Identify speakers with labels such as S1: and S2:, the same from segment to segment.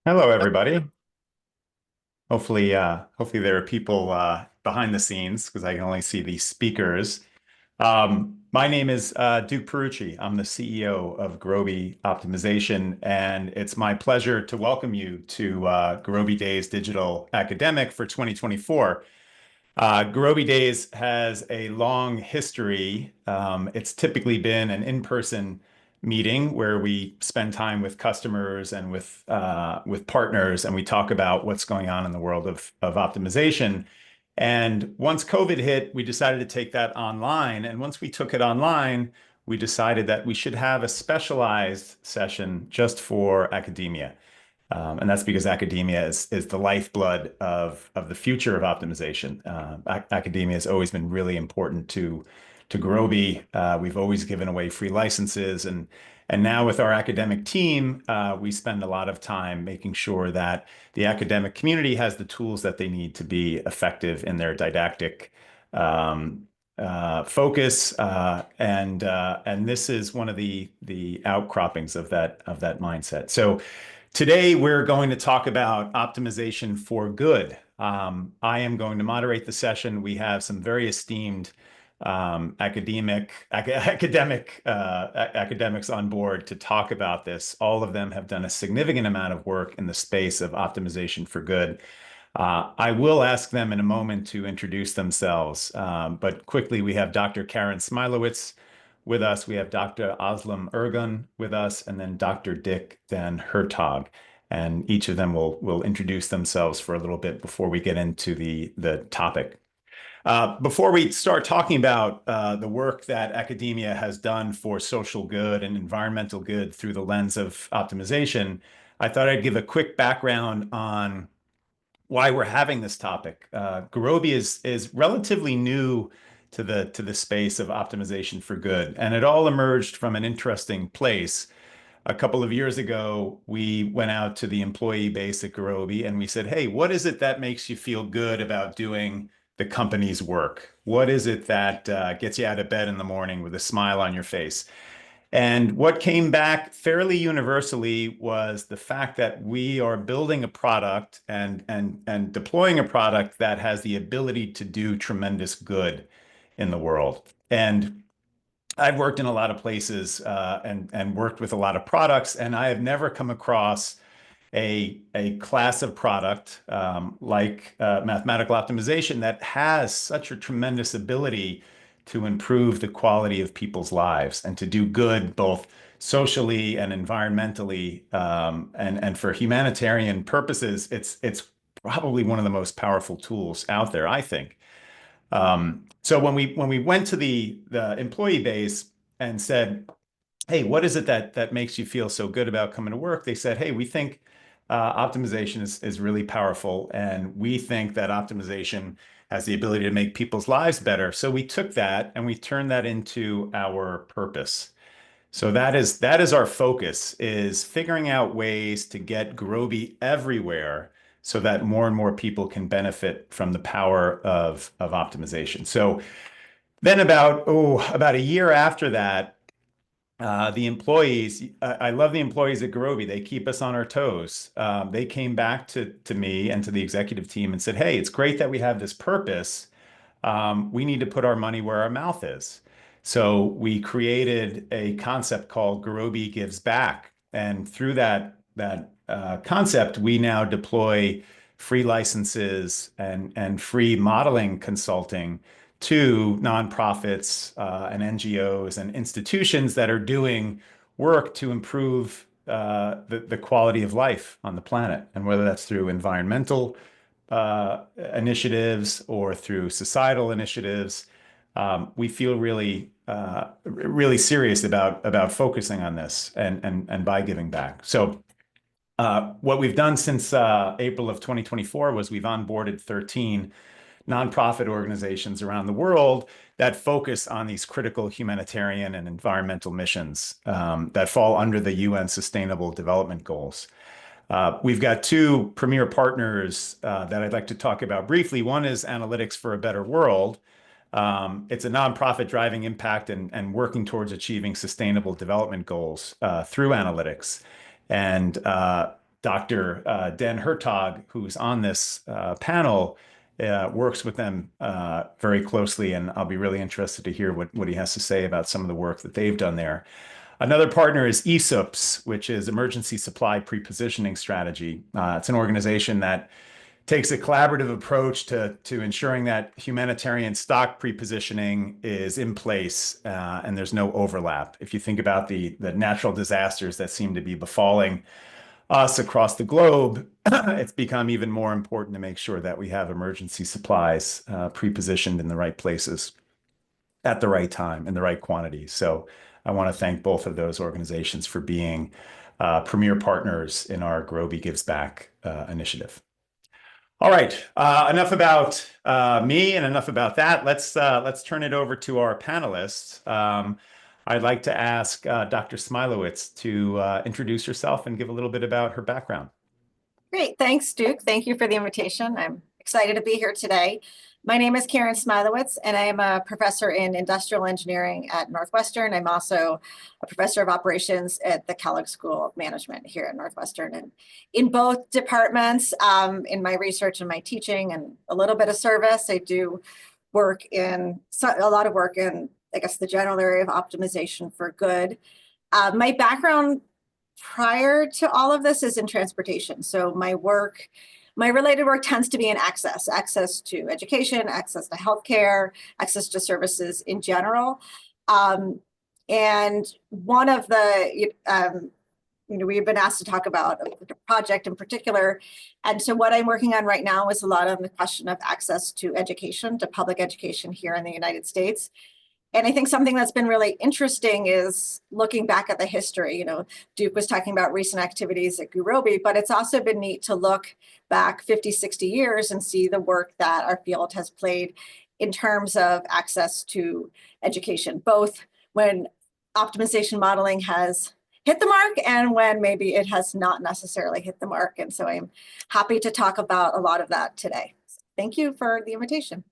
S1: Hello, everybody. Hopefully there are people behind the scenes because I can only see the speakers. My name is Duke Perucci. I'm the CEO of Gurobi Optimization, and it's my pleasure to welcome you to Gurobi Days Digital Academic for 2024. Gurobi Days has a long history. It's typically been an in-person meeting where we spend time with customers and with partners, and we talk about what's going on in the world of optimization. And once COVID hit, we decided to take that online. And once we took it online, we decided that we should have a specialized session just for academia. And that's because academia is the lifeblood of the future of optimization. Academia has always been really important to Gurobi. We've always given away free licenses, and now with our academic team, we spend a lot of time making sure that the academic community has the tools that they need to be effective in their didactic focus, and this is one of the outcroppings of that mindset. So today, we're going to talk about optimization for good. I am going to moderate the session. We have some very esteemed academics on board to talk about this. All of them have done a significant amount of work in the space of optimization for good. I will ask them in a moment to introduce themselves, but quickly, we have Dr. Karen Smilowitz with us. We have Dr. Özlem Ergun with us, and then Dr. Dick Van Hertog. And each of them will introduce themselves for a little bit before we get into the topic. Before we start talking about the work that academia has done for social good and environmental good through the lens of optimization, I thought I'd give a quick background on why we're having this topic. Gurobi is relatively new to the space of optimization for good, and it all emerged from an interesting place. A couple of years ago, we went out to the employee base at Gurobi and we said, "Hey, what is it that makes you feel good about doing the company's work? What is it that gets you out of bed in the morning with a smile on your face?" And what came back fairly universally was the fact that we are building a product and deploying a product that has the ability to do tremendous good in the world. And I've worked in a lot of places and worked with a lot of products, and I have never come across a class of product like mathematical optimization that has such a tremendous ability to improve the quality of people's lives and to do good both socially and environmentally, and for humanitarian purposes. It's probably one of the most powerful tools out there, I think. So when we went to the employee base and said, "Hey, what is it that makes you feel so good about coming to work?" They said, "Hey, we think optimization is really powerful, and we think that optimization has the ability to make people's lives better." So we took that and we turned that into our purpose. So that is our focus, is figuring out ways to get Gurobi everywhere so that more and more people can benefit from the power of optimization. So then about a year after that, the employees, I love the employees at Gurobi. They keep us on our toes. They came back to me and to the executive team and said, "Hey, it's great that we have this purpose. We need to put our money where our mouth is." So we created a concept called Gurobi Gives Back. And through that concept, we now deploy free licenses and free modeling consulting to nonprofits and NGOs and institutions that are doing work to improve the quality of life on the planet. And whether that's through environmental initiatives or through societal initiatives, we feel really serious about focusing on this and by giving back. So what we've done since April of 2024 was we've onboarded 13 nonprofit organizations around the world that focus on these critical humanitarian and environmental missions that fall under the UN Sustainable Development Goals. We've got two premier partners that I'd like to talk about briefly. One is Analytics for a Better World. It's a nonprofit driving impact and working towards achieving sustainable development goals through analytics. And Dr. Den Hertog, who's on this panel, works with them very closely, and I'll be really interested to hear what he has to say about some of the work that they've done there. Another partner is ESUPS, which is Emergency Supply Prepositioning Strategy. It's an organization that takes a collaborative approach to ensuring that humanitarian stock prepositioning is in place and there's no overlap. If you think about the natural disasters that seem to be befalling us across the globe, it's become even more important to make sure that we have emergency supplies prepositioned in the right places at the right time in the right quantity. So I want to thank both of those organizations for being premier partners in our Gurobi Gives Back initiative. All right, enough about me and enough about that. Let's turn it over to our panelists. I'd like to ask Dr. Smilowitz to introduce herself and give a little bit about her background.
S2: Great, thanks, Duke. Thank you for the invitation. I'm excited to be here today. My name is Karen Smilowitz, and I am a professor in industrial engineering at Northwestern. I'm also a professor of operations at the Kellogg School of Management here at Northwestern. And in both departments, in my research and my teaching and a little bit of service, I do work in a lot of work in, I guess, the general area of optimization for good. My background prior to all of this is in transportation. So my related work tends to be in access to education, access to healthcare, access to services in general. And one of the, we've been asked to talk about a project in particular. And so what I'm working on right now is a lot on the question of access to education, to public education here in the United States. And I think something that's been really interesting is looking back at the history. Duke was talking about recent activities at Gurobi, but it's also been neat to look back 50, 60 years and see the work that our field has played in terms of access to education, both when optimization modeling has hit the mark and when maybe it has not necessarily hit the mark. And so I'm happy to talk about a lot of that today. Thank you for the invitation.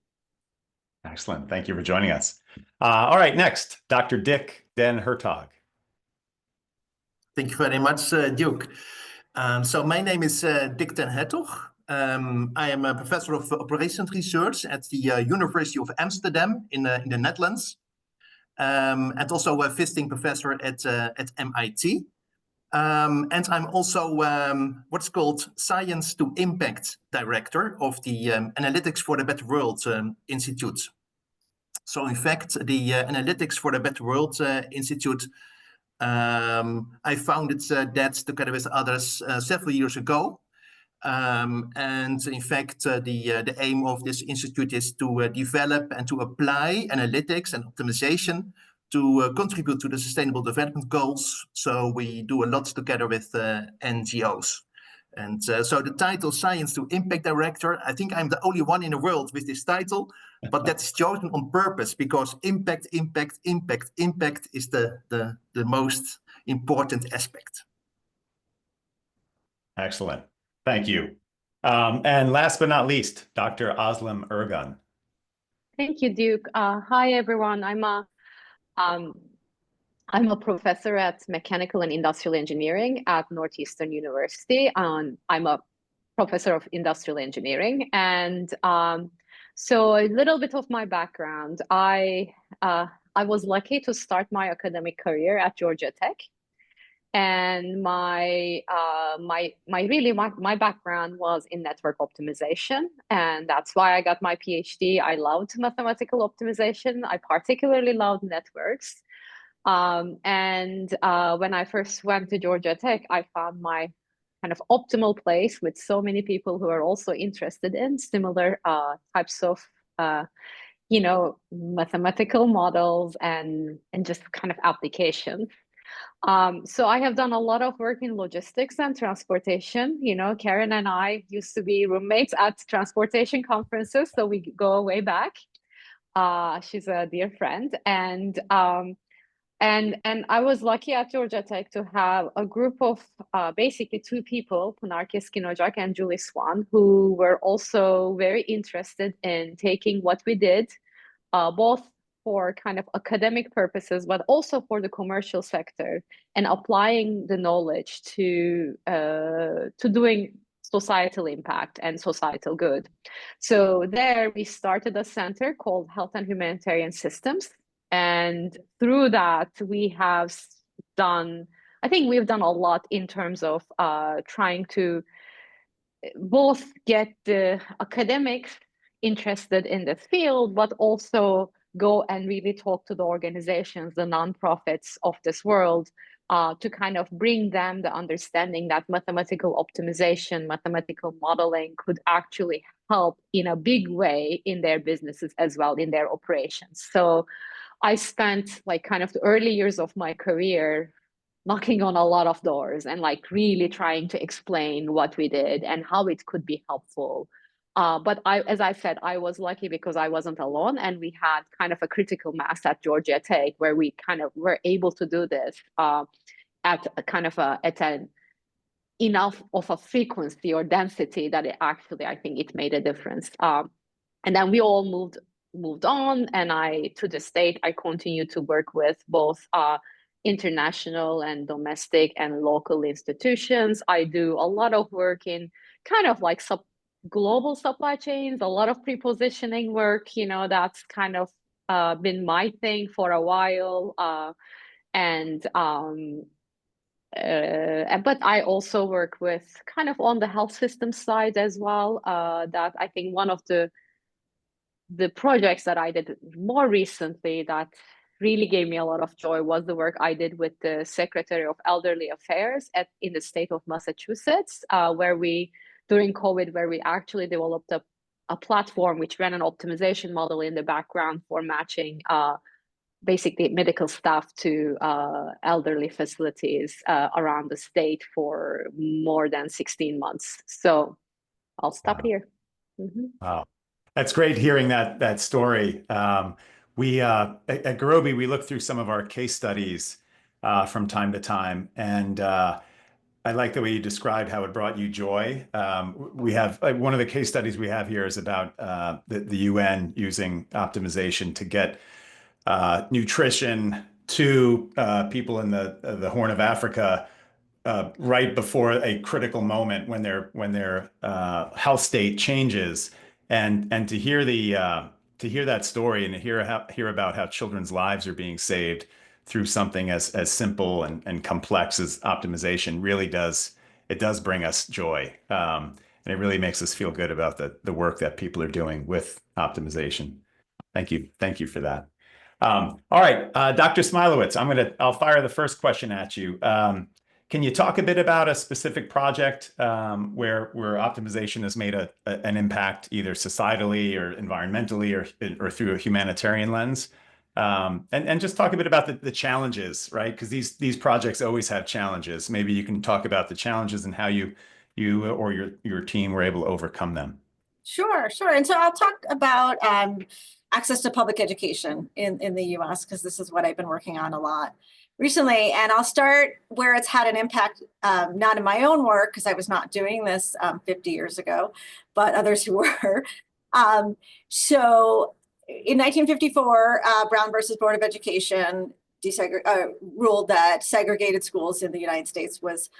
S1: Excellent. Thank you for joining us. All right, next, Dr. Dick Den Hertog.
S3: Thank you very much, Duke. So my name is Dick Den Hertog. I am a professor of operations research at the University of Amsterdam in the Netherlands, and also a visiting professor at MIT. And I'm also what's called Science to Impact Director of the Analytics for the Better World Institute. So in fact, the Analytics for the Better World Institute, I founded that together with others several years ago. And in fact, the aim of this institute is to develop and to apply analytics and optimization to contribute to the Sustainable Development Goals. So we do a lot together with NGOs. And so the title Science to Impact Director, I think I'm the only one in the world with this title, but that's chosen on purpose because impact is the most important aspect.
S1: Excellent. Thank you. And last but not least, Dr. Özlem Ergun.
S4: Thank you, Duke. Hi, everyone. I'm a professor at Mechanical and Industrial Engineering at Northeastern University. I'm a professor of industrial engineering. And so a little bit of my background, I was lucky to start my academic career at Georgia Tech. And my background was in network optimization. And that's why I got my PhD. I loved mathematical optimization. I particularly loved networks. And when I first went to Georgia Tech, I found my kind of optimal place with so many people who are also interested in similar types of, mathematical models and just kind of applications. So I have done a lot of work in logistics and transportation. Karen and I used to be roommates at transportation conferences, so we go way back. She's a dear friend, and I was lucky at Georgia Tech to have a group of basically two people, Pınar Keskin-Ocak and Julie Swan, who were also very interested in taking what we did, both for kind of academic purposes, but also for the commercial sector, and applying the knowledge to doing societal impact and societal good. So there we started a center called Health and Humanitarian Systems. And through that, we have done, I think we've done a lot in terms of trying to both get the academics interested in this field, but also go and really talk to the organizations, the nonprofits of this world, to kind of bring them the understanding that mathematical optimization, mathematical modeling could actually help in a big way in their businesses as well, in their operations. So I spent like kind of the early years of my career knocking on a lot of doors and like really trying to explain what we did and how it could be helpful. But as I said, I was lucky because I wasn't alone, and we had kind of a critical mass at Georgia Tech where we kind of were able to do this at a kind of at an enough of a frequency or density that it actually, I think it made a difference. And then we all moved on, and to this date, I continue to work with both international and domestic and local institutions. I do a lot of work in kind of like global supply chains, a lot of prepositioning work, that's kind of been my thing for a while. But I also work with kind of on the health system side as well. That I think one of the projects that I did more recently that really gave me a lot of joy was the work I did with the Secretary of Elderly Affairs in the state of Massachusetts, where we, during COVID, where we actually developed a platform which ran an optimization model in the background for matching basically medical staff to elderly facilities around the state for more than 16 months. So I'll stop here. Mm-hmm.
S1: Wow. That's great hearing that story. We at Gurobi, we look through some of our case studies from time to time, and I like the way you described how it brought you joy. We have one of the case studies we have here is about the UN using optimization to get nutrition to people in the Horn of Africa right before a critical moment when their health state changes, and to hear that story and to hear about how children's lives are being saved through something as simple and complex as optimization really does bring us joy, and it really makes us feel good about the work that people are doing with optimization. Thank you for that. All right, Dr. Smilowitz, I'll fire the first question at you. Can you talk a bit about a specific project where optimization has made an impact either societally or environmentally or through a humanitarian lens? And just talk a bit about the challenges, right? Because these projects always have challenges. Maybe you can talk about the challenges and how you or your team were able to overcome them.
S2: Sure. And so I'll talk about access to public education in the US, because this is what I've been working on a lot recently. And I'll start where it's had an impact, not in my own work, because I was not doing this 50 years ago, but others who were. So in 1954, Brown versus Board of Education ruled that segregated schools in the United States was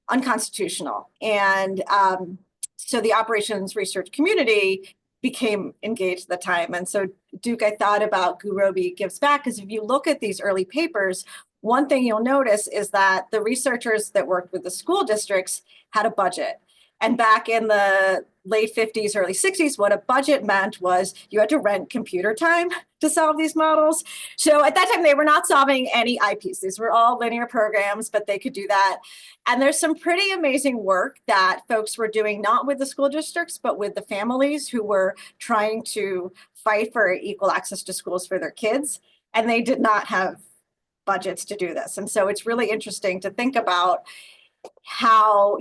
S2: unconstitutional. And so the operations research community became engaged at the time. And so, Duke, I thought about Gurobi Gives Back, because if you look at these early papers, one thing you'll notice is that the researchers that worked with the school districts had a budget. And back in the late 50s, early 60s, what a budget meant was you had to rent computer time to solve these models. So at that time, they were not solving any IPs. These were all linear programs, but they could do that. And there's some pretty amazing work that folks were doing, not with the school districts, but with the families who were trying to fight for equal access to schools for their kids. And they did not have budgets to do this. And so it's really interesting to think about how,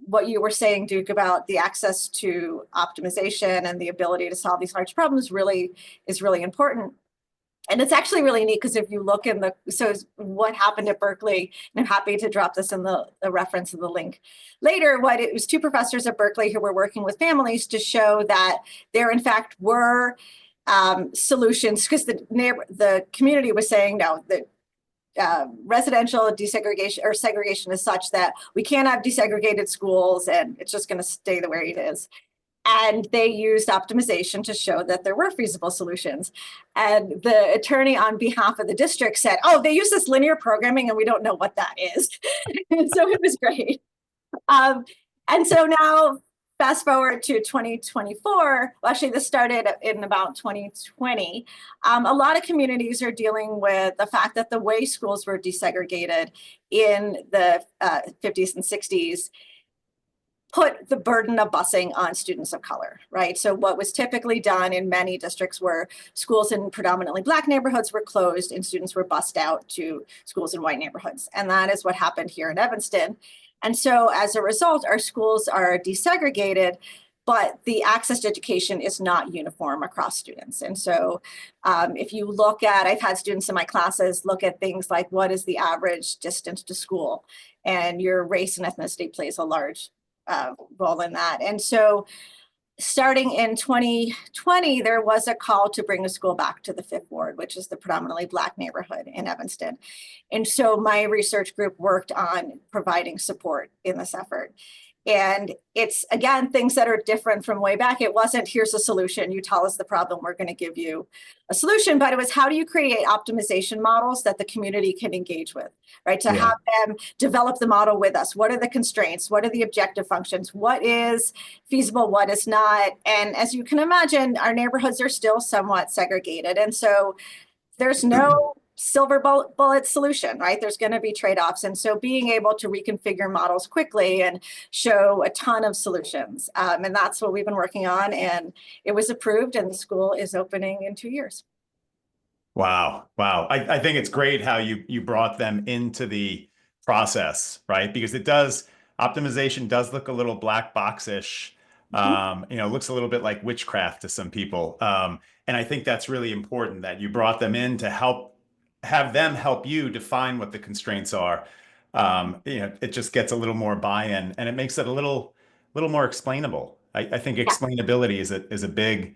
S2: what you were saying, Duke, about the access to optimization and the ability to solve these large problems is really important. And it's actually really neat, because if you look so what happened at Berkeley, and I'm happy to drop this in the reference of the link later, it was two professors at Berkeley who were working with families to show that there in fact were solutions, because the community was saying, no, the residential desegregation or segregation is such that we can't have desegregated schools and it's just going to stay the way it is. And they used optimization to show that there were feasible solutions. And the attorney on behalf of the district said, oh, they use this linear programming and we don't know what that is. And so it was great. And so now, fast forward to 2024, well, actually this started in about 2020. A lot of communities are dealing with the fact that the way schools were desegregated in the 50s and 60s put the burden of busing on students of color, right? So what was typically done in many districts where schools in predominantly Black neighborhoods were closed and students were bused out to schools in white neighborhoods. And that is what happened here in Evanston. And so as a result, our schools are desegregated, but the access to education is not uniform across students. And so if you look at, I've had students in my classes look at things like what is the average distance to school, and your race and ethnicity plays a large role in that. And so starting in 2020, there was a call to bring the school back to the Fifth Ward, which is the predominantly Black neighborhood in Evanston. And so my research group worked on providing support in this effort. And it's, again, things that are different from way back. It wasn't, here's a solution, you tell us the problem, we're going to give you a solution, but it was, how do you create optimization models that the community can engage with, right? To have them develop the model with us. What are the constraints? What are the objective functions? What is feasible? What is not? And as you can imagine, our neighborhoods are still somewhat segregated. And so there's no silver bullet solution, right? There's going to be trade-offs. And so being able to reconfigure models quickly and show a ton of solutions. And that's what we've been working on. And it was approved and the school is opening in 2 years.
S1: Wow. Wow. I think it's great how you brought them into the process, right? Because optimization does look a little black box-ish. Looks a little bit like witchcraft to some people. And I think that's really important that you brought them in to have them help you define what the constraints are. It just gets a little more buy-in and it makes it a little more explainable. I think explainability is a big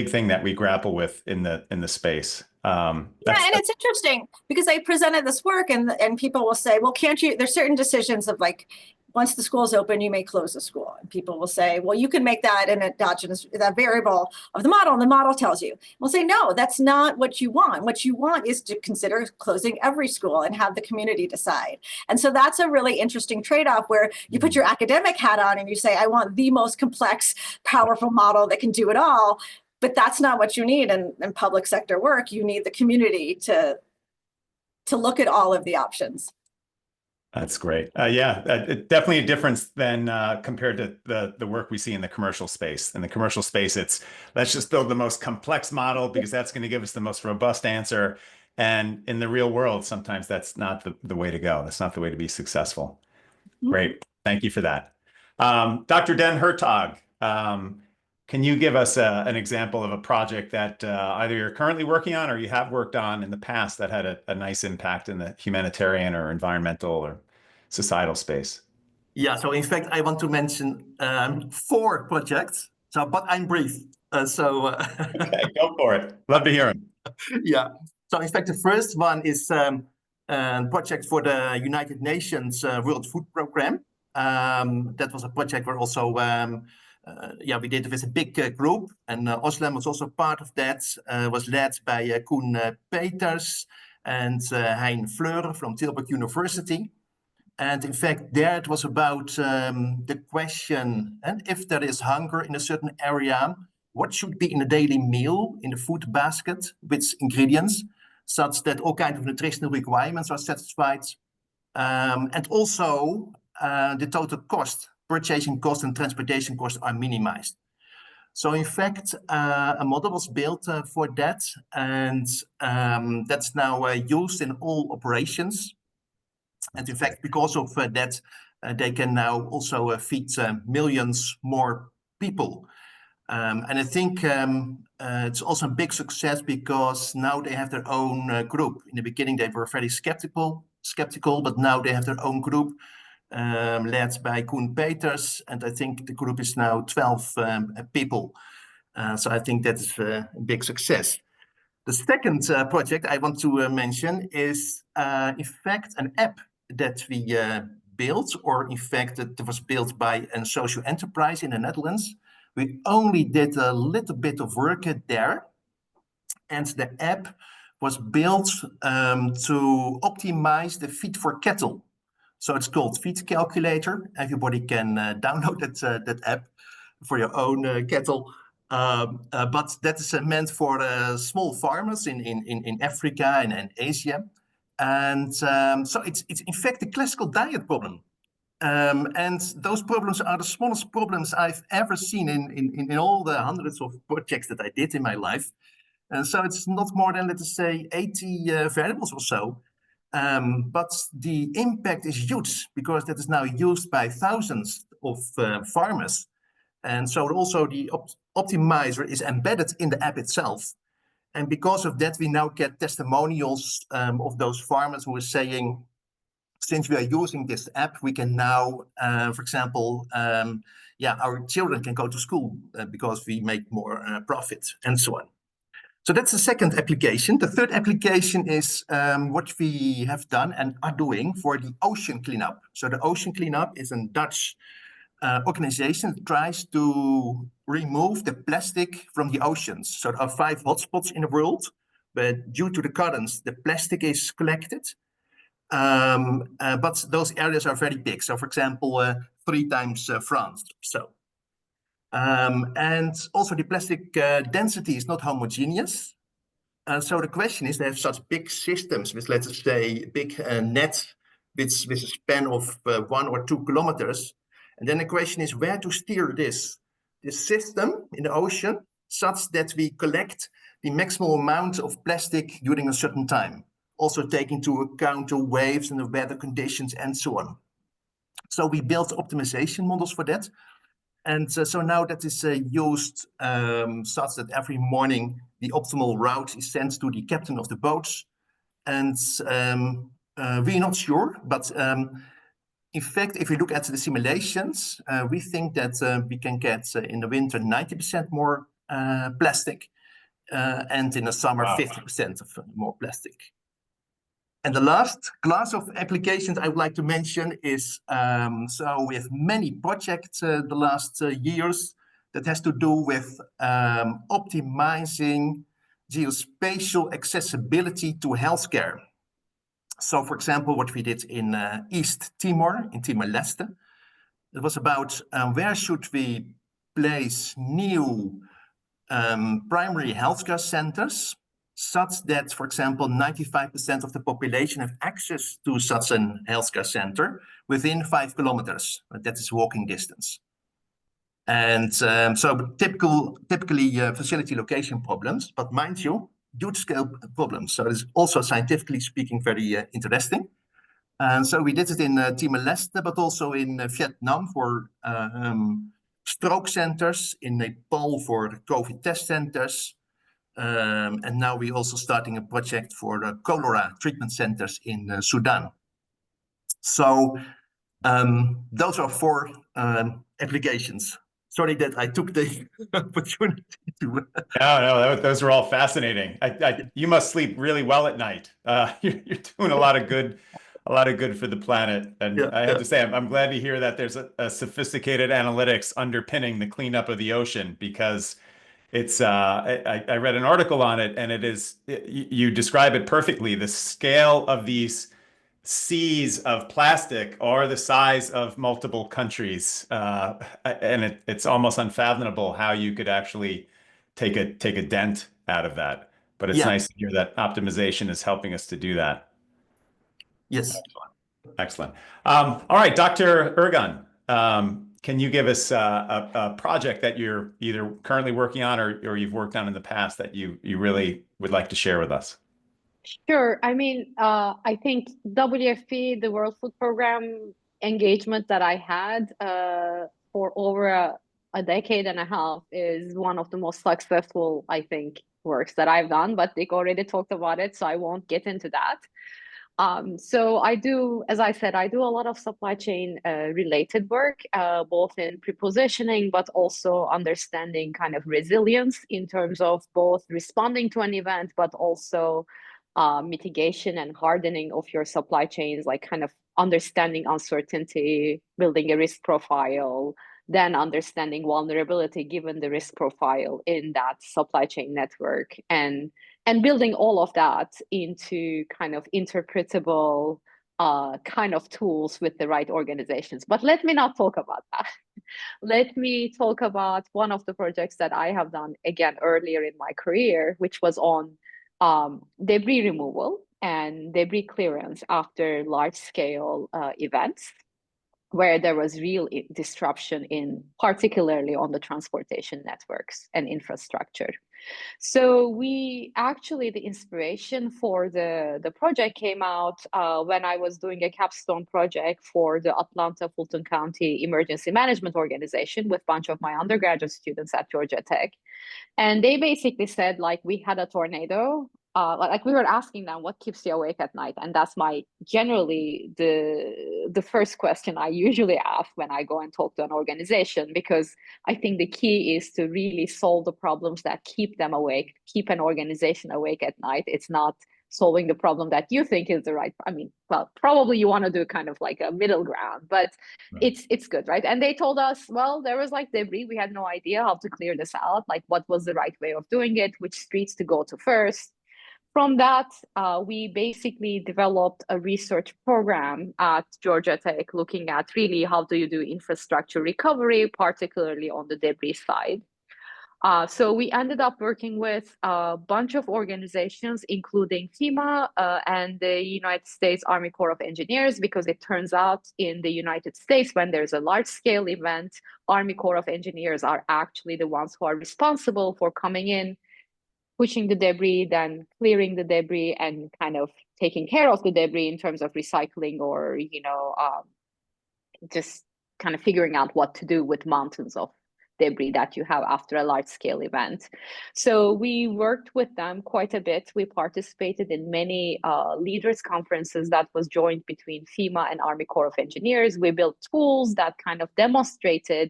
S1: thing that we grapple with in the space. And
S2: it's interesting because I presented this work and people will say, well, can't you, there's certain decisions of like, once the school is open, you may close the school. And people will say, well, you can make that an endogenous, that variable of the model, and the model tells you. We'll say, no, that's not what you want. What you want is to consider closing every school and have the community decide. And so that's a really interesting trade-off where you put your academic hat on and you say, I want the most complex, powerful model that can do it all. But that's not what you need in public sector work. You need the community to look at all of the options.
S1: That's great. Definitely a difference than compared to the work we see in the commercial space. In the commercial space, it's let's just build the most complex model because that's going to give us the most robust answer. And in the real world, sometimes that's not the way to go. That's not the way to be successful. Great. Thank you for that. Dr. Den Hertog, can you give us an example of a project that either you're currently working on or you have worked on in the past that had a nice impact in the humanitarian or environmental or societal space?
S3: Yeah, so in fact, I want to mention 4 projects. But I'm brief.
S1: Okay, go for it. Love to hear them.
S3: Yeah. So in fact, the first one is a project for the United Nations World Food Programme. That was a project where also we did it with a big group, and Özlem was also part of that. Was led by Koen Peters and Hein Fleuren from Tilburg University. And in fact, there it was about the question, and if there is hunger in a certain area, what should be in a daily meal in the food basket with ingredients, such that all kinds of nutritional requirements are satisfied, and also the total cost, purchasing cost and transportation costs are minimized. So in fact, a model was built for that, and that's now used in all operations. And in fact, because of that, they can now also feed millions more people. And I think it's also a big success because now they have their own group. In the beginning, they were very skeptical, but now they have their own group led by Koen Peters. And I think the group is now 12 people. So I think that is a big success. The second project I want to mention is, in fact, an app that we built, or in fact, that was built by a social enterprise in the Netherlands. We only did a little bit of work there, and the app was built to optimize the feed for cattle. So it's called Feed Calculator. Everybody can download that app for your own cattle. But that is meant for small farmers in Africa and Asia. And so it's in fact a classical diet problem. And those problems are the smallest problems I've ever seen in all the hundreds of projects that I did in my life. And so it's not more than, let's say, 80 variables or so. But the impact is huge because that is now used by thousands of farmers. And so also the optimizer is embedded in the app itself. And because of that, we now get testimonials of those farmers who are saying, since we are using this app, we can now, for example, our children can go to school because we make more profit and so on. So that's the second application. The third application is what we have done and are doing for the ocean cleanup. So the ocean cleanup is a Dutch organization that tries to remove the plastic from the oceans. So there are 5 hotspots in the world, but due to the currents, the plastic is collected. But those areas are very big. So for example, 3 times France. So. And also the plastic density is not homogeneous. So the question is, they have such big systems with, let's say, big nets with a span of 1 or 2 kilometers. And then the question is where to steer this system in the ocean such that we collect the maximum amount of plastic during a certain time, also taking into account the waves and the weather conditions and so on. So we built optimization models for that. And so now that is used such that every morning the optimal route is sent to the captain of the boats. And we're not sure, but in fact, if we look at the simulations, we think that we can get in the winter 90% more plastic, and in the summer 50% of more plastic. And the last class of applications I would like to mention is, so we have many projects the last years that has to do with optimizing geospatial accessibility to healthcare. So for example, what we did in East Timor, in Timor-Leste, it was about where should we place new primary healthcare centers such that, for example, 95% of the population have access to such a healthcare center within 5 kilometers. That is walking distance. And so typically facility location problems, but mind you, huge scale problems. So it's also scientifically speaking very interesting. And so we did it in Timor-Leste, but also in Vietnam for stroke centers, in Nepal for COVID test centers. And now we're also starting a project for the cholera treatment centers in Sudan. So those are 4 applications. Sorry that I took the opportunity to.
S1: No, those are all fascinating. You must sleep really well at night. You're doing a lot of good for the planet. And
S3: Yeah,
S1: I have to say, I'm glad to hear that there's a sophisticated analytics underpinning the cleanup of the ocean, because it's I read an article on it, and you describe it perfectly. The scale of these seas of plastic are the size of multiple countries, and it's almost unfathomable how you could actually take a dent out of that. But it's nice to hear that optimization is helping us to do that.
S3: Yes.
S1: Excellent. All right, Dr. Ergun, can you give us a project that you're either currently working on or you've worked on in the past that you really would like to share with us?
S4: Sure. I mean, I think WFP, the World Food Program engagement that I had for over a decade and a half, is one of the most successful, I think, works that I've done. But Dick already talked about it, so I won't get into that. So I do, as I said, I do a lot of supply chain related work, both in prepositioning, but also understanding kind of resilience in terms of both responding to an event, but also mitigation and hardening of your supply chains, like kind of understanding uncertainty, building a risk profile, then understanding vulnerability given the risk profile in that supply chain network, and building all of that into kind of interpretable kind of tools with the right organizations. But let me not talk about that. Let me talk about one of the projects that I have done again earlier in my career, which was on debris removal and debris clearance after large scale events, where there was real disruption in particularly on the transportation networks and infrastructure. So we actually, the inspiration for the project came out when I was doing a capstone project for the Atlanta Fulton County Emergency Management Organization with a bunch of my undergraduate students at Georgia Tech. And they basically said, like, we had a tornado. Like we were asking them, what keeps you awake at night? And that's my generally the first question I usually ask when I go and talk to an organization, because I think the key is to really solve the problems that keep them awake, keep an organization awake at night. It's not solving the problem that you think is the right. I mean, well, probably you want to do kind of like a middle ground, but it's good, right? And they told us, well, there was like debris. We had no idea how to clear this out. Like, what was the right way of doing it? Which streets to go to first? From that, we basically developed a research program at Georgia Tech looking at really how do you do infrastructure recovery, particularly on the debris side. So we ended up working with a bunch of organizations, including FEMA and the United States Army Corps of Engineers, because it turns out in the United States, when there's a large-scale event, Army Corps of Engineers are actually the ones who are responsible for coming in, pushing the debris, then clearing the debris, and kind of taking care of the debris in terms of recycling or, just kind of figuring out what to do with mountains of debris that you have after a large scale event. So we worked with them quite a bit. We participated in many leaders conferences that was joined between FEMA and Army Corps of Engineers. We built tools that kind of demonstrated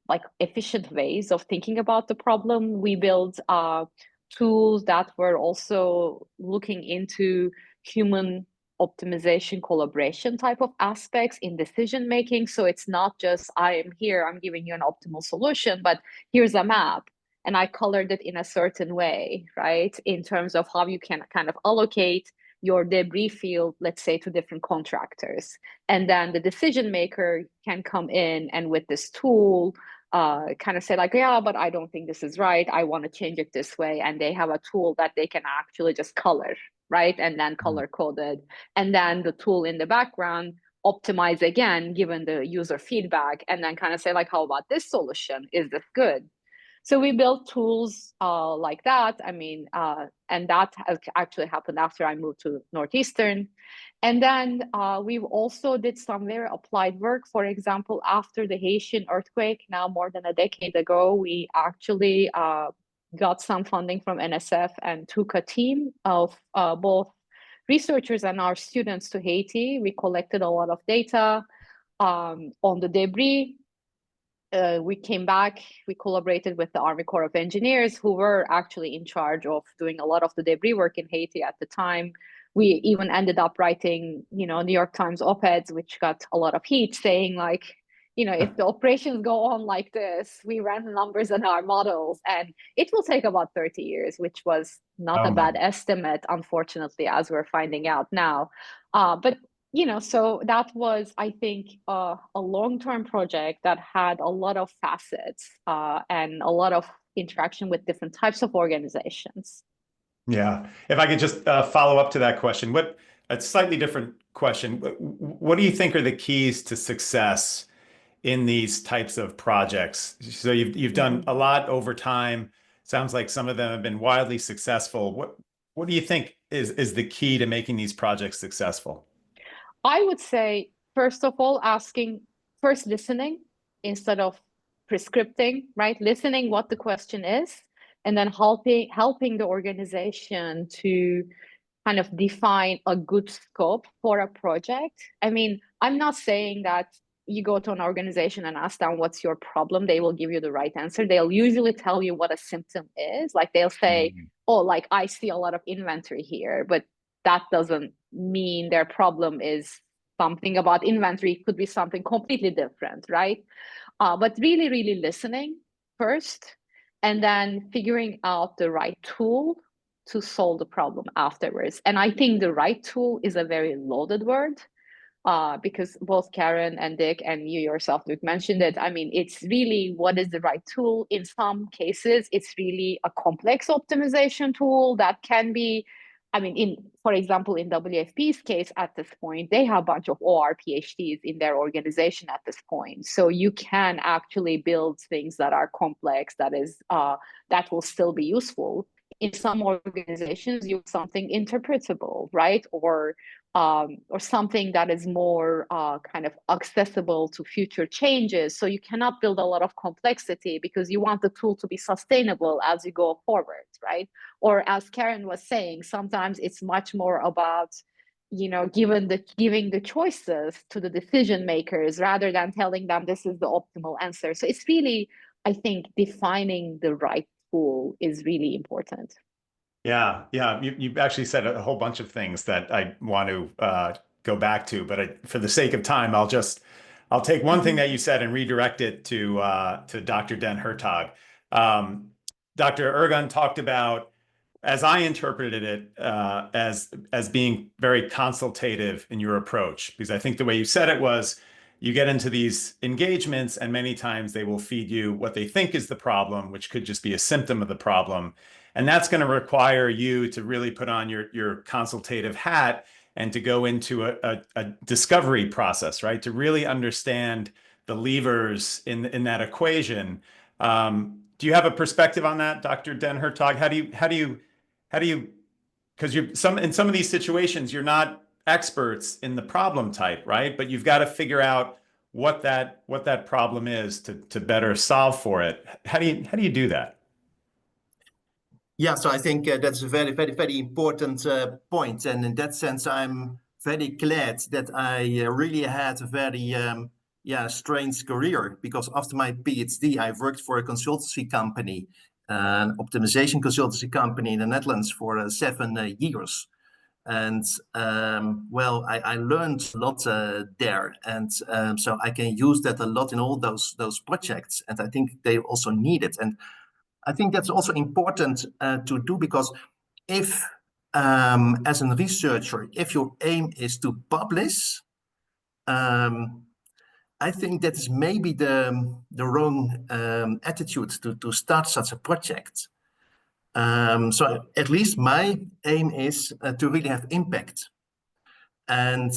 S4: like efficient ways of thinking about the problem. We built tools that were also looking into human optimization, collaboration type of aspects in decision making. So it's not just I am here, I'm giving you an optimal solution, but here's a map and I colored it in a certain way, right? In terms of how you can kind of allocate your debris field, let's say, to different contractors. And then the decision maker can come in and with this tool, kind of say like, yeah, but I don't think this is right. I want to change it this way. And they have a tool that they can actually just color, right? And then color coded. And then the tool in the background optimize again, given the user feedback, and then kind of say like, how about this solution? Is this good? So we built tools like that. I mean, and that has actually happened after I moved to Northeastern. And then we also did some very applied work. For example, after the Haitian earthquake, now more than a decade ago, we actually got some funding from NSF and took a team of both researchers and our students to Haiti. We collected a lot of data on the debris. We came back, we collaborated with the Army Corps of Engineers, who were actually in charge of doing a lot of the debris work in Haiti at the time. We even ended up writing, New York Times op-eds, which got a lot of heat, saying like, if the operations go on like this, we ran the numbers in our models, and it will take about 30 years, which was not a bad estimate, unfortunately, as we're finding out now. But so that was, I think, a long-term project that had a lot of facets and a lot of interaction with different types of organizations.
S1: Yeah. If I could just follow up to that question, a slightly different question. What do you think are the keys to success in these types of projects? So you've done a lot over time. Sounds like some of them have been wildly successful. What do you think is the key to making these projects successful?
S4: I would say, first of all, first listening instead of prescripting, right? Listening what the question is, and then helping the organization to kind of define a good scope for a project. I mean, I'm not saying that you go to an organization and ask them what's your problem, they will give you the right answer. They'll usually tell you what a symptom is. Like they'll say, oh, like I see a lot of inventory here, but that doesn't mean their problem is something about inventory. It could be something completely different, right? But really, really listening first, and then figuring out the right tool to solve the problem afterwards. And I think the right tool is a very loaded word, because both Karen and Dick and you yourself, Luke, mentioned it. I mean, it's really what is the right tool. In some cases, it's really a complex optimization tool that can be, I mean, for example, in WFP's case at this point, they have a bunch of OR PhDs in their organization at this point. So you can actually build things that are complex, that will still be useful. In some organizations, you have something interpretable, right? Or something that is more kind of accessible to future changes. So you cannot build a lot of complexity because you want the tool to be sustainable as you go forward, right? Or as Karen was saying, sometimes it's much more about, you know, giving the choices to the decision makers rather than telling them this is the optimal answer. So it's really, I think, defining the right tool is really important.
S1: Yeah, yeah. You actually said a whole bunch of things that I want to go back to, but for the sake of time, I'll take one thing that you said and redirect it to Dr. Den Hertog. Dr. Ergun talked about, as I interpreted it, as being very consultative in your approach, because I think the way you said it was, you get into these engagements and many times they will feed you what they think is the problem, which could just be a symptom of the problem. And that's going to require you to really put on your consultative hat and to go into a discovery process, right? To really understand the levers in that equation. Do you have a perspective on that, Dr. Den Hertog? How do you, because in some of these situations, you're not experts in the problem type, right? But you've got to figure out what that problem is to better solve for it. How do you do that?
S3: Yeah, so I think that's a very, very, very important point. And in that sense, I'm very glad that I really had a very strange career, because after my PhD, I've worked for a consultancy company, an optimization consultancy company in the Netherlands for 7 years. And well, I learned a lot there, and so I can use that a lot in all those projects, and I think they also need it. And I think that's also important to do, because if, as a researcher, if your aim is to publish, I think that is maybe the wrong attitude to start such a project. So at least my aim is to really have impact. And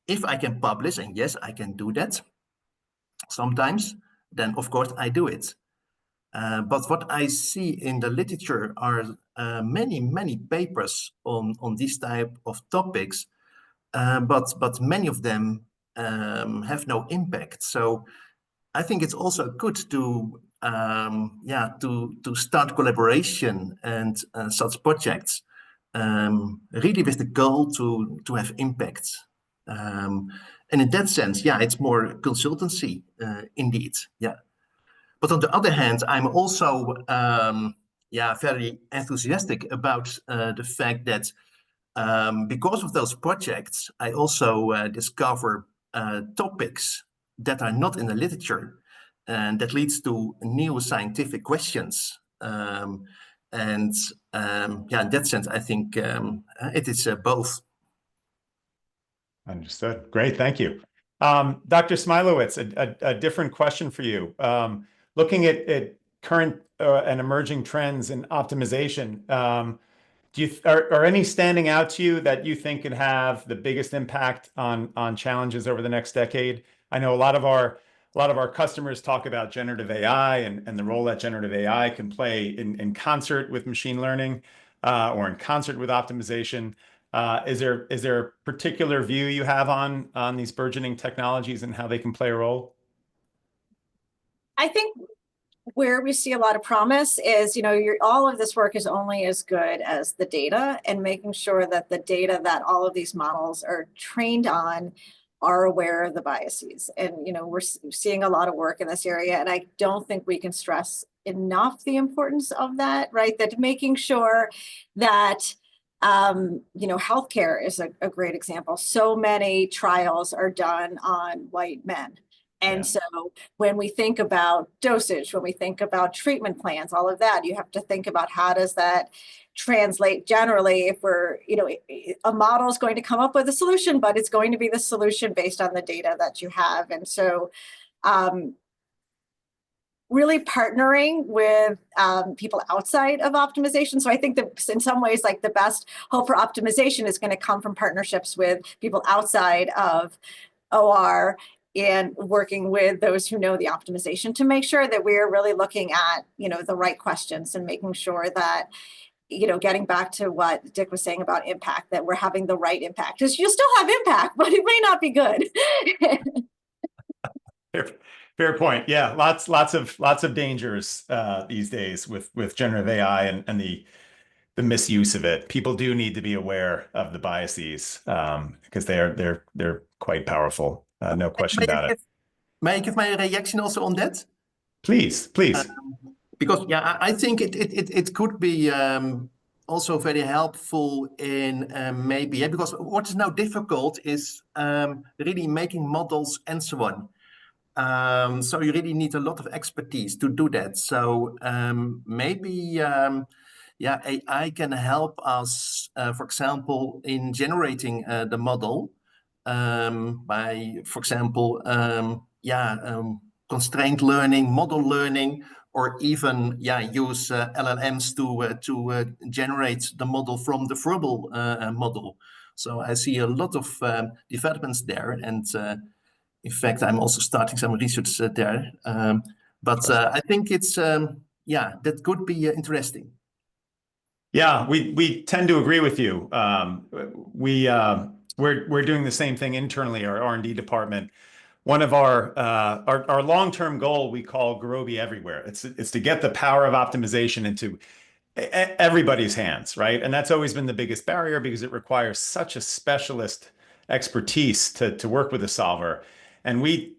S3: if I can publish, and yes, I can do that sometimes, then of course I do it. But what I see in the literature are many, many papers on this type of topics, but many of them have no impact. So I think it's also good to start collaboration and such projects, really with the goal to have impact. And in that sense, yeah, it's more consultancy indeed. Yeah. But on the other hand, I'm also very enthusiastic about the fact that because of those projects, I also discover topics that are not in the literature, and that leads to new scientific questions. In that sense, I think it is both.
S1: Understood. Great. Thank you. Dr. Smilowitz, a different question for you. Looking at current and emerging trends in optimization, are any standing out to you that you think could have the biggest impact on challenges over the next decade? I know a lot of our customers talk about generative AI and the role that generative AI can play in concert with machine learning or in concert with optimization. Is there a particular view you have on these burgeoning technologies and how they can play a role?
S2: I think where we see a lot of promise is, all of this work is only as good as the data, and making sure that the data that all of these models are trained on are aware of the biases. And, we're seeing a lot of work in this area, and I don't think we can stress enough the importance of that, right? That making sure that, healthcare is a great example. So many trials are done on white men. And so when we think about dosage, when we think about treatment plans, all of that, you have to think about how does that translate generally if we're, a model is going to come up with a solution, but it's going to be the solution based on the data that you have. And so really partnering with people outside of optimization. So I think that in some ways, like the best hope for optimization is going to come from partnerships with people outside of OR, and working with those who know the optimization to make sure that we're really looking at, the right questions, and making sure that, getting back to what Dick was saying about impact, that we're having the right impact. Because you'll still have impact, but it may not be good.
S1: Fair point. Yeah, lots of dangers these days with generative AI and the misuse of it. People do need to be aware of the biases because they're quite powerful. No question about it.
S3: May I give my reaction also on that?
S1: Please.
S3: Because I think it could be also very helpful in maybe, because what is now difficult is really making models and so on. So you really need a lot of expertise to do that. So maybe AI can help us, for example, in generating the model by, for example, constrained learning, model learning, or even use LLMs to generate the model from the verbal model. So I see a lot of developments there, and in fact, I'm also starting some research there. But I think it's that could be interesting.
S1: Yeah, we tend to agree with you. We're doing the same thing internally, our R&D department. One of our long-term goal we call Gurobi everywhere. It's to get the power of optimization into everybody's hands, right? And that's always been the biggest barrier because it requires such a specialist expertise to work with a solver. And we'd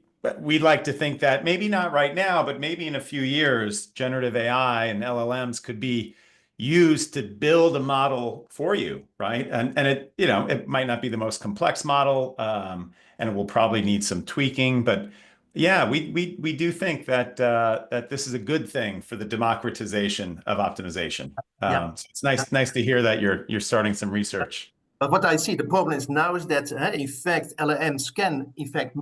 S1: like to think that maybe not right now, but maybe in a few years, generative AI and LLMs could be used to build a model for you, right? And it might not be the most complex model, and it will probably need some tweaking, but yeah, we do think that that this is a good thing for the democratization of optimization. So it's nice to hear that you're starting some research.
S3: But what I see, the problem is now is that in fact LLMs can in fact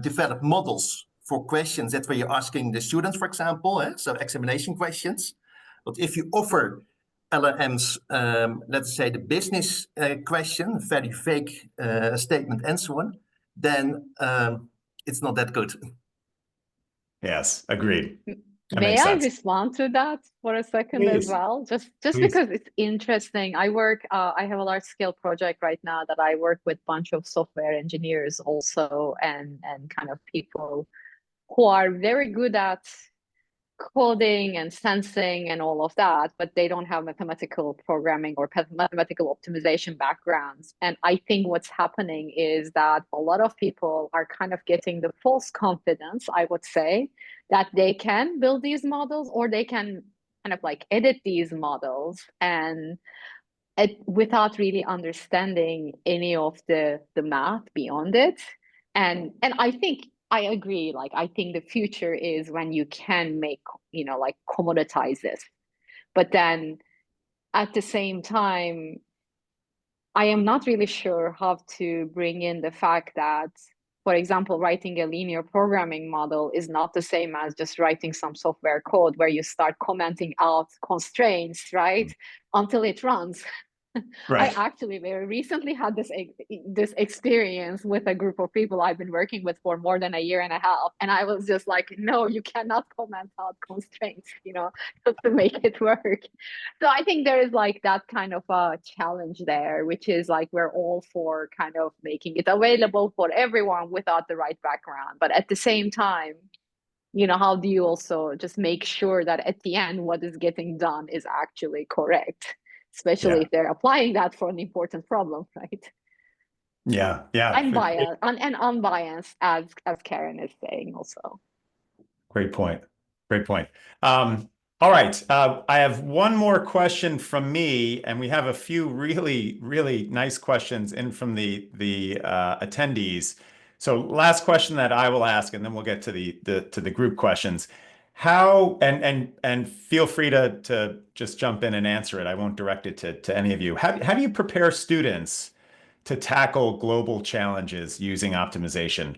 S3: develop models for questions that you're asking the students, for example, so examination questions. But if you offer LLMs, let's say the business question, very vague statement and so on, then it's not that good.
S1: Yes, agreed.
S4: May I respond to that for a second as well? Just because it's interesting. I have a large scale project right now that I work with a bunch of software engineers also, and kind of people who are very good at coding and sensing and all of that, but they don't have mathematical programming or mathematical optimization backgrounds. And I think what's happening is that a lot of people are kind of getting the false confidence, I would say, that they can build these models or they can kind of like edit these models and without really understanding any of the math beyond it. And I think I agree. Like, I think the future is when you can make, like commoditize this. But then at the same time, I am not really sure how to bring in the fact that, for example, writing a linear programming model is not the same as just writing some software code where you start commenting out constraints, right? Until it runs.
S1: Right.
S4: I actually very recently had this experience with a group of people I've been working with for more than a year and a half, and I was just like, no, you cannot comment out constraints, just to make it work. So I think there is like that kind of a challenge there, which is like we're all for kind of making it available for everyone without the right background, but at the same time, how do you also just make sure that at the end what is getting done is actually correct, especially if they're applying that for an important problem, right?
S1: Yeah, yeah.
S4: Unbiased and unbiased, as Karen is saying also.
S1: Great point. Great point. All right. I have one more question from me, and we have a few really, really nice questions in from the attendees. So last question that I will ask, and then we'll get to the group questions. How and feel free to just jump in and answer it. I won't direct it to any of you. How do you prepare students to tackle global challenges using optimization?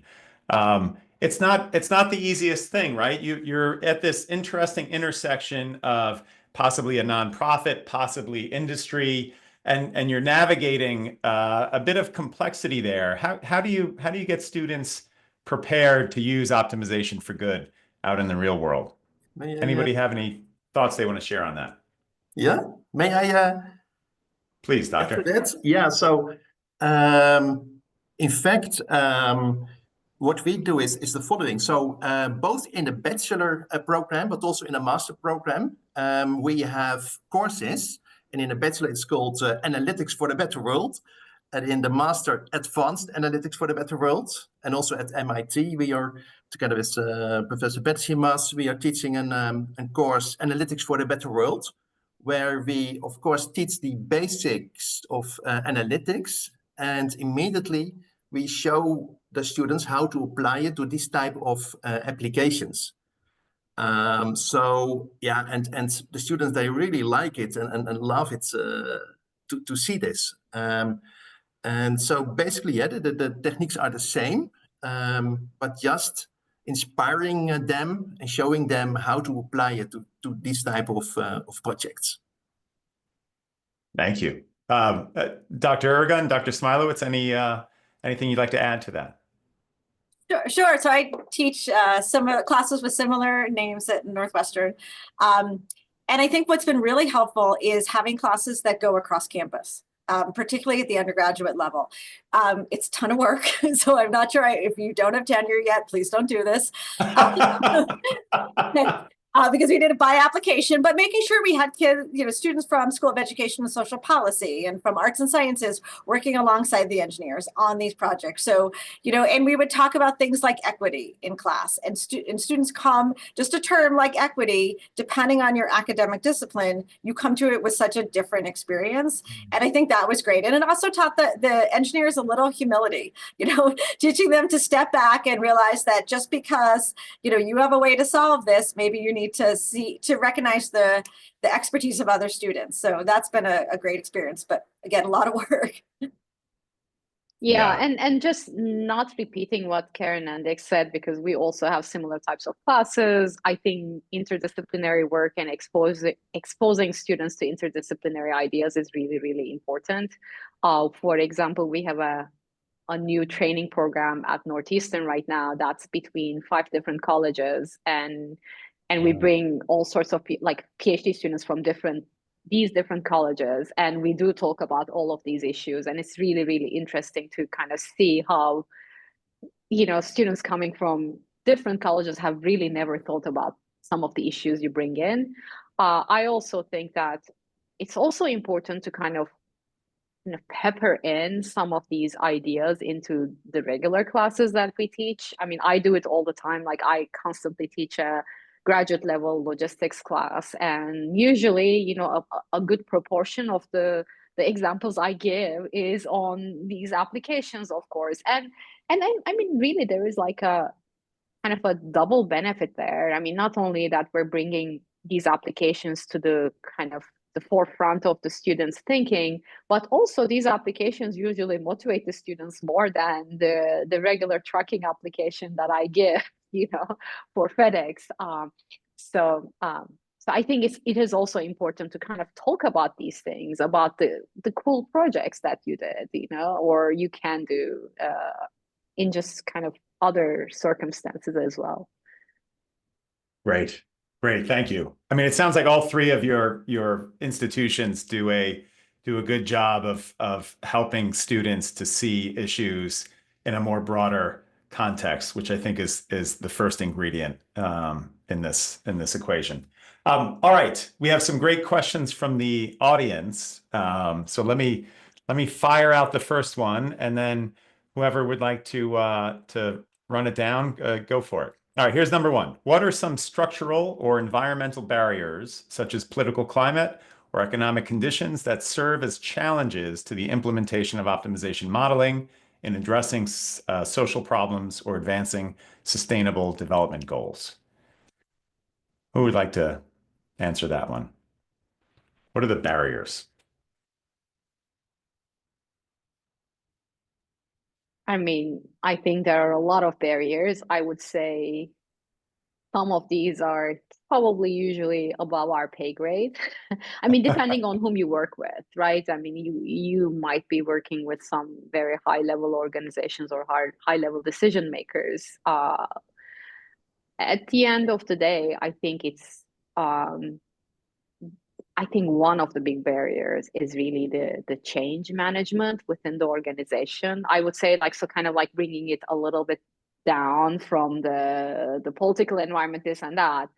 S1: It's not the easiest thing, right? You're at this interesting intersection of possibly a nonprofit, possibly industry, and you're navigating a bit of complexity there. How do you get students prepared to use optimization for good out in the real world? Anybody have any thoughts they want to share on that?
S3: Yeah, may I
S1: Please, Doctor.
S3: after that? Yeah, so in fact, what we do is the following. So both in the bachelor program, but also in a master program, we have courses. And in the bachelor, it's called Analytics for the Better World. And in the master, Advanced Analytics for the Better World. And also at MIT, we are, together with Professor Betsy Mas, we are teaching a course, Analytics for the Better World, where we, of course, teach the basics of analytics. And immediately, we show the students how to apply it to this type of applications. So yeah, and the students, they really like it and love it to see this. And so basically, yeah, the techniques are the same, but just inspiring them and showing them how to apply it to this type of projects.
S1: Thank you. Dr. Ergun, Dr. Smilowitz, anything you'd like to add to that?
S2: Sure. So I teach similar classes with similar names at Northwestern. And I think what's been really helpful is having classes that go across campus, particularly at the undergraduate level. It's a ton of work. So I'm not sure if you don't have tenure yet, please don't do this. Because we did it by application, but making sure we had kids, students from School of Education and Social Policy and from Arts and Sciences working alongside the engineers on these projects. So, and we would talk about things like equity in class, and students come, just a term like equity, depending on your academic discipline, you come to it with such a different experience. And I think that was great. And it also taught the engineers a little humility, teaching them to step back and realize that just because, you have a way to solve this, maybe you need to recognize the expertise of other students. So that's been a great experience, but again, a lot of work.
S4: Yeah, and just not repeating what Karen and Dick said, because we also have similar types of classes. I think interdisciplinary work and exposing students to interdisciplinary ideas is really, really important. For example, we have a new training program at Northeastern right now that's between 5 different colleges, and we bring all sorts of like PhD students from these different colleges, and we do talk about all of these issues. And it's really, really interesting to kind of see how, students coming from different colleges have really never thought about some of the issues you bring in. I also think that it's also important to kind of pepper in some of these ideas into the regular classes that we teach. I mean, I do it all the time. Like, I constantly teach a graduate level logistics class, and usually, a good proportion of the examples I give is on these applications, of course. And I mean, really, there is like a kind of a double benefit there. I mean, not only that we're bringing these applications to the kind of the forefront of the students' thinking, but also these applications usually motivate the students more than the regular tracking application that I give, for FedEx. So I think it is also important to kind of talk about these things, about the cool projects that you did, or you can do in just kind of other circumstances as well.
S1: Great. Thank you. I mean, it sounds like all 3 of your institutions do a good job of helping students to see issues in a more broader context, which I think is the first ingredient in this equation. All right, we have some great questions from the audience. So let me fire out the first one, and then whoever would like to run it down, go for it. All right, here's number one. What are some structural or environmental barriers, such as political climate or economic conditions, that serve as challenges to the implementation of optimization modeling in addressing social problems or advancing sustainable development goals? Who would like to answer that one? What are the barriers?
S4: I mean, I think there are a lot of barriers. I would say some of these are probably usually above our pay grade. I mean, depending on whom you work with, right? I mean, you might be working with some very high level organizations or high level decision makers. At the end of the day, I think I think one of the big barriers is really the change management within the organization. I would say, like, so kind of like bringing it a little bit down from the political environment, this and that.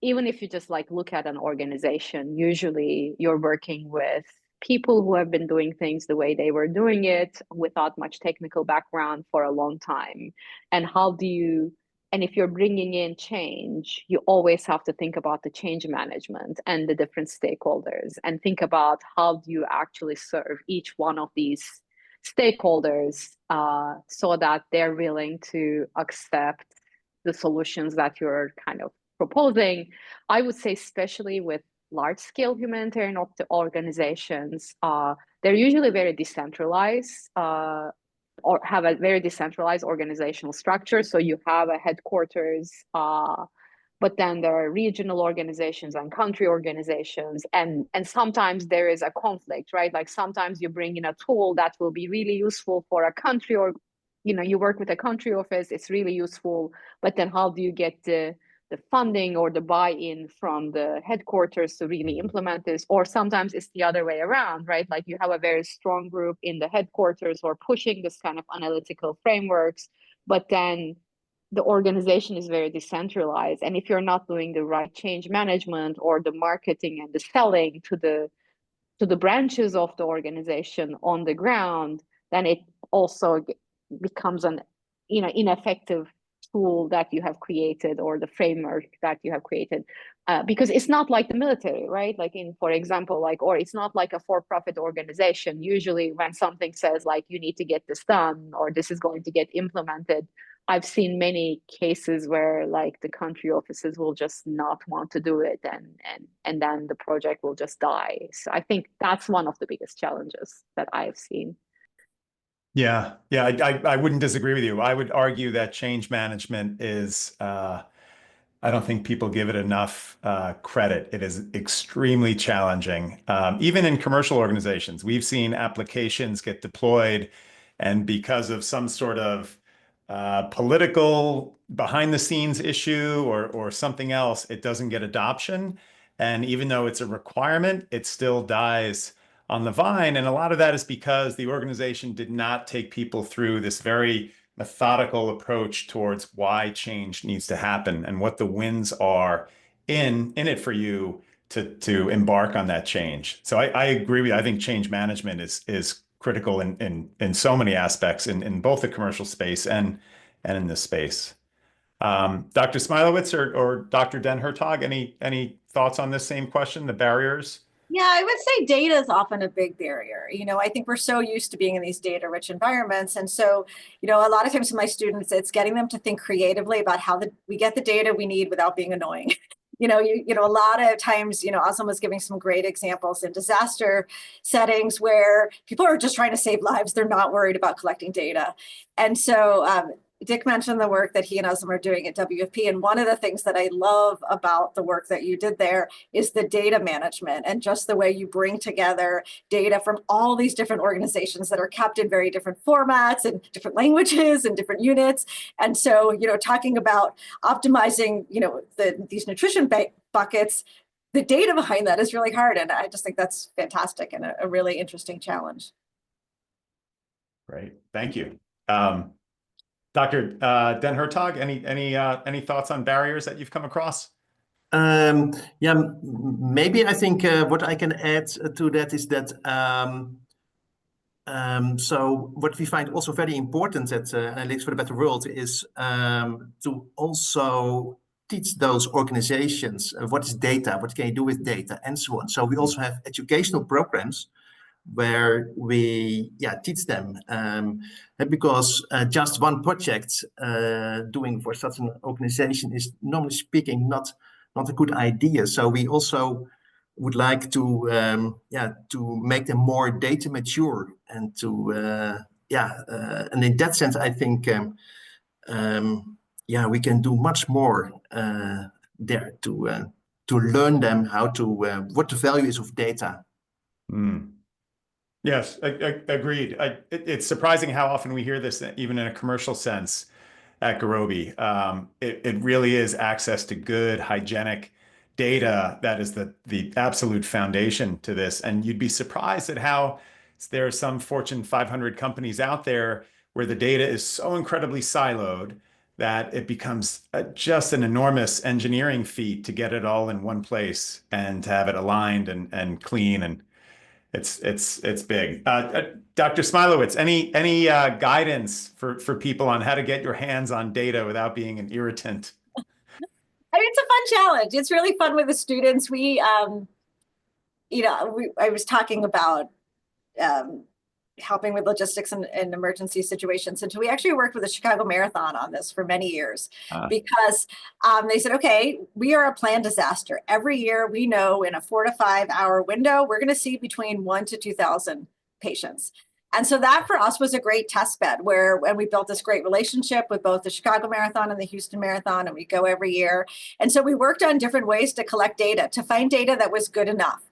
S4: Even if you just like look at an organization, usually you're working with people who have been doing things the way they were doing it without much technical background for a long time. And if you're bringing in change, you always have to think about the change management and the different stakeholders, and think about how do you actually serve each one of these stakeholders so that they're willing to accept the solutions that you're kind of proposing. I would say, especially with large-scale humanitarian organizations, they're usually very decentralized, or have a very decentralized organizational structure. So you have a headquarters, but then there are regional organizations and country organizations, and sometimes there is a conflict, right? Like sometimes you bring in a tool that will be really useful for a country, or you work with a country office, it's really useful, but then how do you get the funding or the buy-in from the headquarters to really implement this? Or sometimes it's the other way around, right? Like you have a very strong group in the headquarters or pushing this kind of analytical frameworks, but then the organization is very decentralized. And if you're not doing the right change management or the marketing and the selling to the branches of the organization on the ground, then it also becomes an ineffective tool that you have created, or the framework that you have created, because it's not like the military, right? Like for example, or it's not like a for-profit organization. Usually when something says like you need to get this done or this is going to get implemented, I've seen many cases where like the country offices will just not want to do it, and then the project will just die. So I think that's one of the biggest challenges that I've seen.
S1: Yeah, I wouldn't disagree with you. I would argue that change management is, I don't think people give it enough credit. It is extremely challenging. Even in commercial organizations, we've seen applications get deployed, and because of some sort of political behind the scenes issue or something else, it doesn't get adoption. And even though it's a requirement, it still dies on the vine. And a lot of that is because the organization did not take people through this very methodical approach towards why change needs to happen and what the wins are in it for you to embark on that change. So I agree with you. I think change management is critical in so many aspects in both the commercial space and in this space. Dr. Smilowitz or Dr. Den Hertog, any thoughts on this same question, the barriers?
S2: Yeah, I would say data is often a big barrier. I think we're so used to being in these data-rich environments. And so, a lot of times with my students, it's getting them to think creatively about how we get the data we need without being annoying. A lot of times, Özlem was giving some great examples in disaster settings where people are just trying to save lives. They're not worried about collecting data. And so Dick mentioned the work that he and Özlem are doing at WFP. And one of the things that I love about the work that you did there is the data management and just the way you bring together data from all these different organizations that are kept in very different formats and different languages and different units. And so, talking about optimizing, these nutrition buckets, the data behind that is really hard. And I just think that's fantastic and a really interesting challenge.
S1: Great. Thank you. Dr. Den Hertog, any thoughts on barriers that you've come across?
S3: Yeah, maybe I think what I can add to that is that so what we find also very important at Analytics for a Better World is to also teach those organizations what is data, what can you do with data, and so on. So we also have educational programs where we teach them because just one project doing for such an organization is normally speaking not a good idea. So we also would like to to make them more data mature and to and in that sense I think we can do much more there to learn them how to what the value is of data.
S1: Mm. Yes, agreed. It's surprising how often we hear this, even in a commercial sense, at Gurobi. It really is access to good, hygienic data that is the absolute foundation to this. And you'd be surprised at how there are some Fortune 500 companies out there where the data is so incredibly siloed that it becomes just an enormous engineering feat to get it all in one place and to have it aligned and clean, and it's big. Dr. Smilowitz, any guidance for people on how to get your hands on data without being an irritant?
S2: I mean, it's a fun challenge. It's really fun with the students. We, I was talking about helping with logistics and emergency situations. And so we actually worked with the Chicago Marathon on this for many years because they said, okay, we are a planned disaster. Every year we know in a 4 to 5 hour window, we're going to see between 1,000 to 2,000 patients. And so that for us was a great test bed when we built this great relationship with both the Chicago Marathon and the Houston Marathon, and we go every year. And so we worked on different ways to collect data, to find data that was good enough.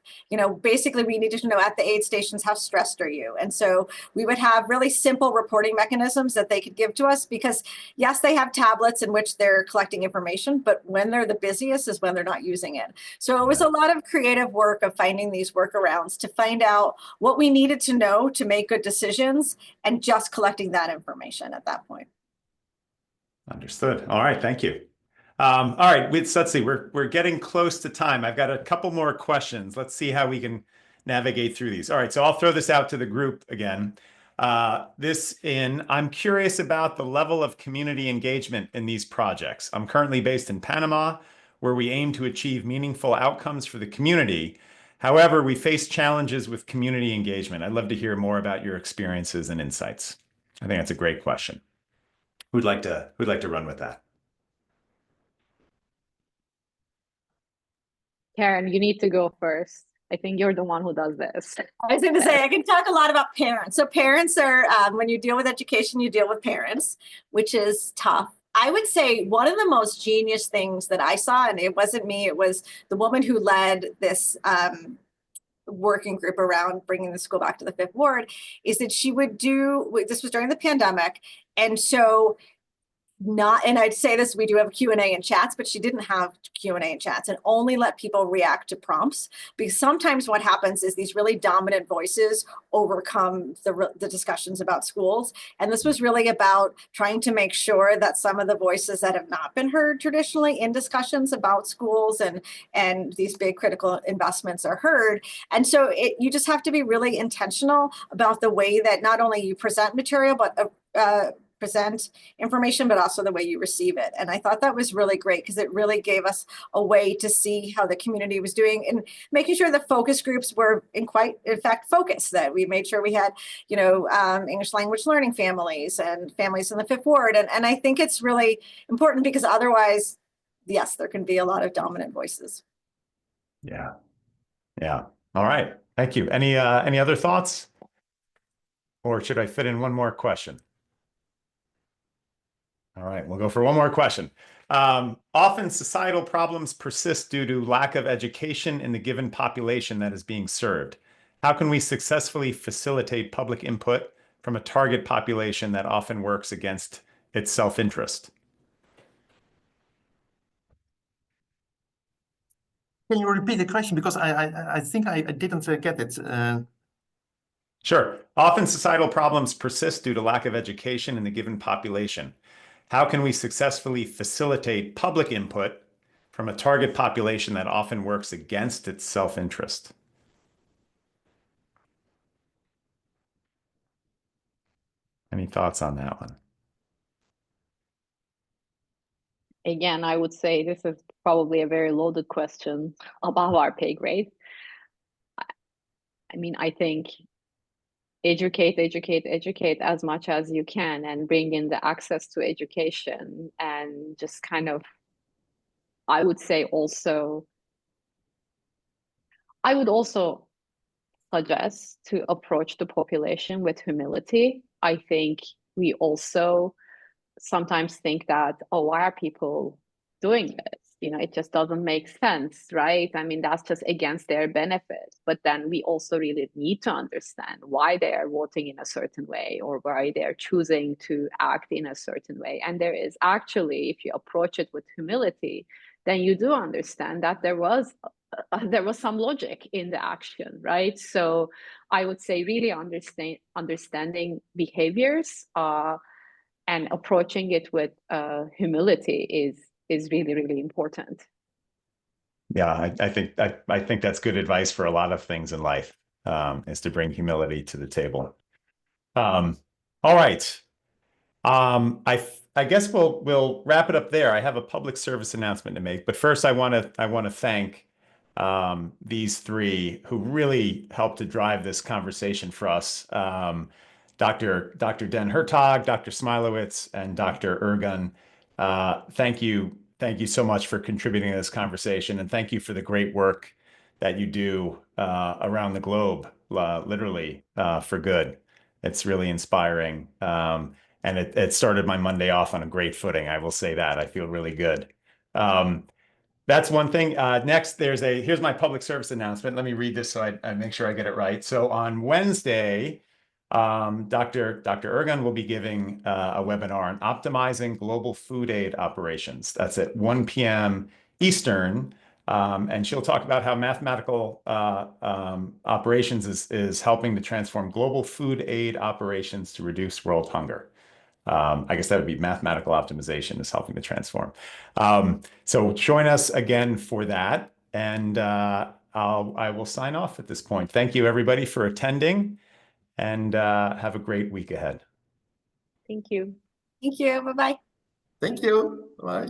S2: Basically we needed to know at the aid stations, how stressed are you? And so we would have really simple reporting mechanisms that they could give to us because yes, they have tablets in which they're collecting information, but when they're the busiest is when they're not using it. So it was a lot of creative work of finding these workarounds to find out what we needed to know to make good decisions and just collecting that information at that point.
S1: Understood. All right, thank you. All right, let's see. We're getting close to time. I've got a couple more questions. Let's see how we can navigate through these. All right, so I'll throw this out to the group again. I'm curious about the level of community engagement in these projects. I'm currently based in Panama, where we aim to achieve meaningful outcomes for the community. However, we face challenges with community engagement. I'd love to hear more about your experiences and insights. I think that's a great question. Who'd like to run with that?
S4: Karen, you need to go first. I think you're the one who does this.
S2: I was going to say, I can talk a lot about parents. So parents are, when you deal with education, you deal with parents, which is tough. I would say one of the most genius things that I saw, and it wasn't me, it was the woman who led this working group around bringing the school back to the Fifth Ward, is that she would this was during the pandemic. And so and I'd say this, we do have Q&A and chats, but she didn't have Q&A and chats and only let people react to prompts, because sometimes what happens is these really dominant voices overcome the discussions about schools. And this was really about trying to make sure that some of the voices that have not been heard traditionally in discussions about schools and these big critical investments are heard. And so you just have to be really intentional about the way that not only you present material, but present information, but also the way you receive it. And I thought that was really great because it really gave us a way to see how the community was doing and making sure the focus groups were in fact focused, that we made sure we had, English language learning families and families in the Fifth Ward. And I think it's really important because otherwise, yes, there can be a lot of dominant voices.
S1: Yeah. Yeah. All right. Thank you. Any other thoughts? Or should I fit in one more question? All right, we'll go for one more question. Often societal problems persist due to lack of education in the given population that is being served. How can we successfully facilitate public input from a target population that often works against its self-interest?
S3: Can you repeat the question? Because I think I didn't get it.
S1: Sure. Often societal problems persist due to lack of education in the given population. How can we successfully facilitate public input from a target population that often works against its self-interest? Any thoughts on that one?
S4: Again, I would say this is probably a very loaded question above our pay grade. I mean, I think educate as much as you can and bring in the access to education and just kind of, I would say also, I would also suggest to approach the population with humility. I think we also sometimes think that, oh, why are people doing this? You know, it just doesn't make sense, right? I mean, that's just against their benefit. But then we also really need to understand why they are voting in a certain way or why they're choosing to act in a certain way. And there is actually, if you approach it with humility, then you do understand that there was some logic in the action, right? So I would say really understanding behaviors and approaching it with humility is really, really important.
S1: Yeah, I think that's good advice for a lot of things in life, is to bring humility to the table. All right. I guess we'll wrap it up there. I have a public service announcement to make, but first I want to thank these three who really helped to drive this conversation for us. Dr. Den Hertog, Dr. Smilowitz, and Dr. Ergun. Thank you so much for contributing to this conversation, and thank you for the great work that you do around the globe, literally for good. It's really inspiring. And it started my Monday off on a great footing. I will say that. I feel really good. That's one thing. Next, here's my public service announcement. Let me read this so I make sure I get it right. So on Wednesday, Dr. Ergun will be giving a webinar on optimizing global food aid operations. That's at 1 p.m. Eastern. And she'll talk about how mathematical operations is helping to transform global food aid operations to reduce world hunger. I guess that would be mathematical optimization is helping to transform. So join us again for that. And I will sign off at this point. Thank you, everybody, for attending, and have a great week ahead.
S4: Thank you.
S2: Thank you. Bye-bye.
S3: Thank you. Bye.